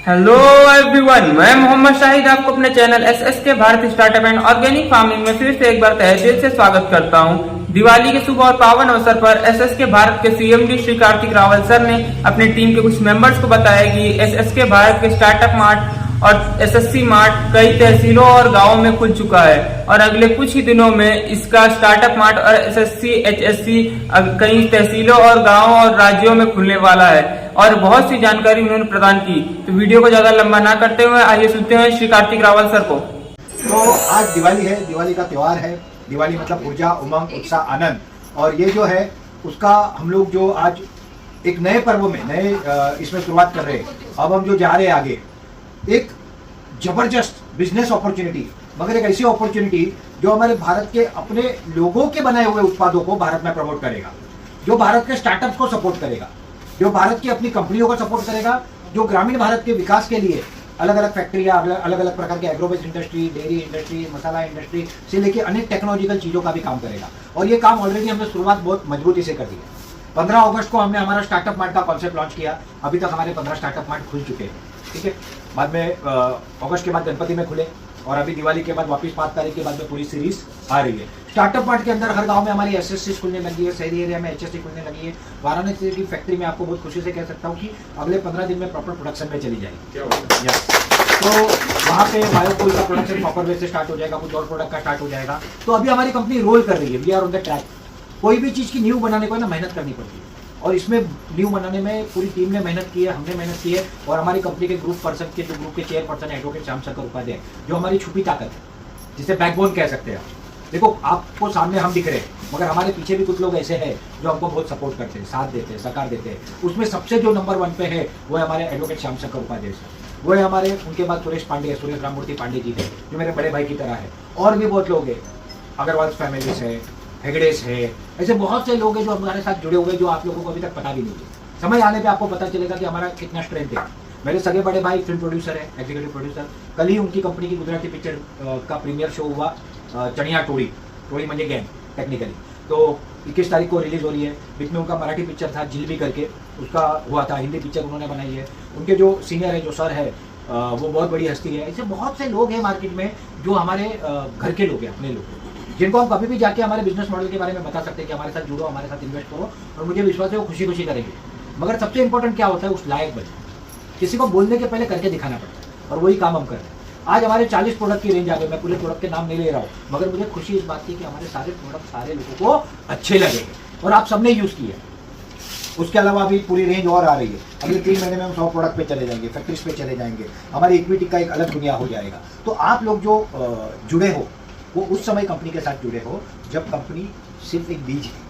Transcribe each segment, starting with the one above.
Hello everyone, मैं मोहम्मद शाहिद आपको अपने channel SSK Bharat startup and organic farming में फिर से एक बार तहे दिल से स्वागत करता हूं। दिवाली के शुभ और पावन अवसर पर एसएसके भारत के सीएमडी श्री कार्तिक रावल सर ने अपनी टीम के कुछ मेंबर्स को बताया कि एसएसके भारत के स्टार्टअप मार्ट और एसएससी मार्ट कई तहसीलों और गांवों में खुल चुका है और अगले कुछ ही दिनों में इसका स्टार्टअप मार्ट और एसएससी एचएससी कई तहसीलों और गांवों और राज्यों में खुलने वाला है और बहुत सी जानकारी उन्होंने प्रदान की। तो वीडियो को ज्यादा लंबा ना करते हुए आइए सुनते हैं श्री कार्तिक रावल सर को। तो आज दिवाली है, दिवाली का त्योहार है। दिवाली मतलब ऊर्जा, उमंग, उत्साह, आनंद। और ये जो है उसका हम लोग जो आज एक नए पर्व में नए इसमें शुरुआत कर रहे हैं। अब हम जो जा रहे हैं आगे एक जबरदस्त बिजनेस अपॉर्चुनिटी, मगर एक ऐसी अपॉर्चुनिटी जो हमारे भारत के अपने लोगों के बनाए हुए उत्पादों को भारत में प्रमोट करेगा, जो भारत के स्टार्टअप्स को सपोर्ट करेगा, जो भारत की अपनी कंपनियों को सपोर्ट करेगा, जो ग्रामीण भारत के विकास के लिए अलग अलग फैक्ट्रियां, अलग अलग प्रकार के एग्रोबेस इंडस्ट्री, डेयरी इंडस्ट्री, मसाला इंडस्ट्री से लेके अनेक टेक्नोलॉजिकल चीजों का भी काम करेगा। और ये काम ऑलरेडी हमने शुरुआत बहुत मजबूती से कर दी है। 15 अगस्त को हमने हमारा स्टार्टअप मार्ट का कॉन्सेप्ट लॉन्च किया। अभी तक हमारे 15 स्टार्टअप मार्ट खुल चुके हैं, ठीक है। बाद में अगस्त के बाद गणपति में खुले और अभी दिवाली के बाद वापस 5 तारीख के बाद में पूरी सीरीज आ रही है। स्टार्टअप मार्ट के अंदर हर गांव में हमारी एसएससी खुलने लगी है, शहरी एरिया में एचएससी खुलने लगी है। वाराणसी की फैक्ट्री में आपको बहुत खुशी से कह सकता हूँ कि अगले 15 दिन में प्रॉपर प्रोडक्शन में चली जाएगी। तो वहाँ पे बायोकोल का प्रोडक्शन प्रॉपर वे से स्टार्ट हो जाएगा, कुछ और प्रोडक्ट का स्टार्ट हो जाएगा। तो अभी हमारी कंपनी रोल कर रही है, we are on the track. कोई भी चीज की न्यू बनाने को ना मेहनत करनी पड़ती है और इसमें न्यू बनाने में पूरी टीम ने मेहनत की है, हमने मेहनत की है। और हमारी कंपनी के ग्रुप पर्सन के जो ग्रुप के चेयरपर्सन एडवोकेट श्यामशंकर उपाध्याय, जो हमारी छुपी ताकत है, जिसे बैकबोन कह सकते हैं। देखो आपको सामने हम दिख रहे हैं, मगर हमारे पीछे भी कुछ लोग ऐसे हैं जो हमको बहुत सपोर्ट करते हैं, साथ देते हैं, सहकार देते हैं। उसमें सबसे जो नंबर 1 पे है वो है हमारे एडवोकेट श्यामशंकर उपाध्याय सर। वो है हमारे, उनके बाद सुरेश पांडे, सुरेश राममूर्ति पांडे जी है, जो मेरे बड़े भाई की तरह है। और भी बहुत लोग हैं, अग्रवाल फैमिलीज है, हेगड़ेस है, ऐसे बहुत से लोग हैं जो हमारे साथ जुड़े हुए, जो आप लोगों को अभी तक पता भी नहीं है। समय आने पे आपको पता चलेगा कि हमारा कितना स्ट्रेंथ है। मेरे सगे बड़े भाई फिल्म प्रोड्यूसर है, एग्जीक्यूटिव प्रोड्यूसर। कल ही उनकी कंपनी की गुजराती पिक्चर का प्रीमियर शो हुआ, चनिया टोड़ी म्हणजे गैंग टेक्निकली। तो 21 तारीख को रिलीज हो रही है। बीच में उनका मराठी पिक्चर था जिलबी करके, उसका हुआ था। हिंदी पिक्चर उन्होंने बनाई है। उनके जो सीनियर है, जो सर है, वो बहुत बड़ी हस्ती है। ऐसे बहुत से लोग हैं मार्केट में जो हमारे घर के लोग हैं, अपने लोग, जिनको हम कभी भी जाके हमारे बिजनेस मॉडल के बारे में बता सकते हैं कि हमारे साथ जुड़ो, हमारे साथ इन्वेस्ट करो। और मुझे विश्वास है वो खुशी खुशी करेंगे। मगर सबसे इंपॉर्टेंट क्या होता है, उस लायक बने। किसी को बोलने के पहले करके दिखाना पड़ता है और वही काम हम कर रहे हैं। आज हमारे 40 प्रोडक्ट की रेंज आ गई। मैं पूरे प्रोडक्ट के नाम नहीं ले रहा हूँ, मगर मुझे खुशी इस बात की कि हमारे सारे प्रोडक्ट सारे लोगों को अच्छे लगेंगे और आप सबने यूज किए। उसके अलावा अभी पूरी रेंज और आ रही है। अगले 3 महीने में हम 100 प्रोडक्ट पे चले जाएंगे, फैक्ट्रीज पे चले जाएंगे। हमारी इक्विटी का एक अलग दुनिया हो जाएगा। तो आप लोग जो जुड़े हो वो उस समय कंपनी के साथ जुड़े हो जब कंपनी सिर्फ एक बीज है,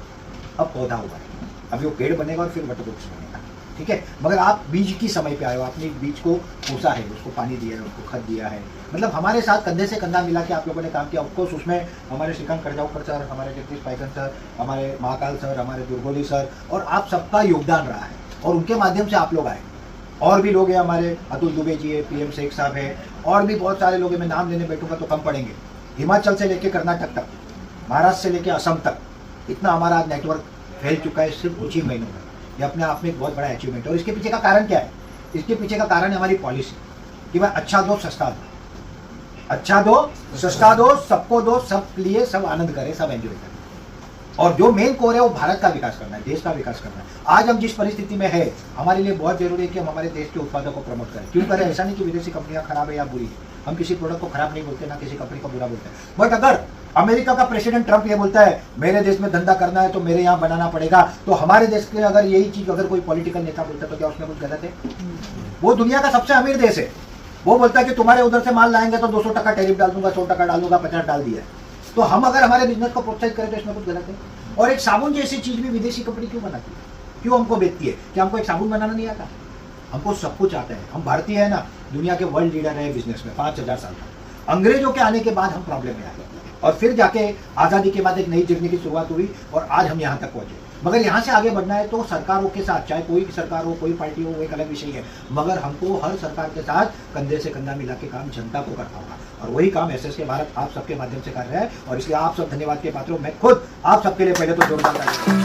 अब पौधा हुआ है, अभी वो पेड़ बनेगा और फिर वटवृक्ष बनेगा, ठीक है। मगर आप बीज की समय पे आए हो, आपने बीज को पोसा है, उसको पानी दिया है, उसको खत दिया है। मतलब हमारे साथ कंधे से कंधा मिला के आप लोगों ने काम किया। ऑफकोर्स उसमें हमारे श्रीकांत करजाऊकर सर, हमारे जगदीश पाइकन सर, हमारे महाकाल सर, हमारे दुर्गोली सर और आप सबका योगदान रहा है और उनके माध्यम से आप लोग आए। और भी लोग हैं, हमारे अतुल दुबे जी है, PM शेख साहब है, और भी बहुत सारे लोग हैं। मैं नाम लेने बैठूंगा तो कम पड़ेंगे। हिमाचल से लेके कर्नाटक तक, महाराष्ट्र से लेके असम तक, इतना हमारा आज नेटवर्क फैल चुका है सिर्फ कुछ ही महीनों में। ये अपने आप में एक बहुत बड़ा अचीवमेंट है। और इसके पीछे का कारण क्या है? इसके पीछे का कारण है हमारी पॉलिसी कि भाई अच्छा दो सस्ता दो, अच्छा दो सस्ता दो, सबको दो, सब लिए, सब आनंद करें, सब एंजॉय करें। और जो मेन कोर है वो भारत का विकास करना है, देश का विकास करना है। आज हम जिस परिस्थिति में है, हमारे लिए बहुत जरूरी है कि हम हमारे देश के उत्पादों को प्रमोट करें। क्यों करें? ऐसा नहीं कि विदेशी कंपनियां खराब है या बुरी है। हम किसी प्रोडक्ट को खराब नहीं बोलते, ना किसी कंपनी को बुरा बोलते हैं। बट अगर अमेरिका का प्रेसिडेंट ट्रंप ये बोलता है मेरे देश में धंधा करना है तो मेरे यहाँ बनाना पड़ेगा, तो हमारे देश के अगर यही चीज अगर कोई पॉलिटिकल नेता बोलता है तो क्या उसमें कुछ गलत है? वो दुनिया का सबसे अमीर देश है। वो बोलता है कि तुम्हारे उधर से माल लाएंगे तो 200% टैरिफ डाल दूंगा, 100% डाल दूंगा, 50 डाल दिया। तो हम अगर हमारे बिजनेस को प्रोत्साहित करें तो इसमें कुछ गलत है? और एक साबुन जैसी चीज भी विदेशी कंपनी क्यों बनाती है, क्यों हमको बेचती है? क्या हमको एक साबुन बनाना नहीं आता? हमको सब कुछ आता है। हम भारतीय है ना, दुनिया के वर्ल्ड लीडर है बिजनेस में 5000 साल तक। अंग्रेजों के आने के बाद हम प्रॉब्लम में आए और फिर जाके आज़ादी के बाद एक नई जर्नी की शुरुआत हुई और आज हम यहाँ तक पहुंचे। मगर यहाँ से आगे बढ़ना है तो सरकारों के साथ, चाहे कोई भी सरकार हो, कोई पार्टी हो, वो एक अलग विषय है, मगर हमको हर सरकार के साथ कंधे से कंधा मिला के काम जनता को करना होगा। और वही काम एसएसके भारत आप सबके माध्यम से कर रहा है और इसलिए आप सब धन्यवाद के पात्र हो। मैं खुद आप सबके लिए पहले तो जोरदार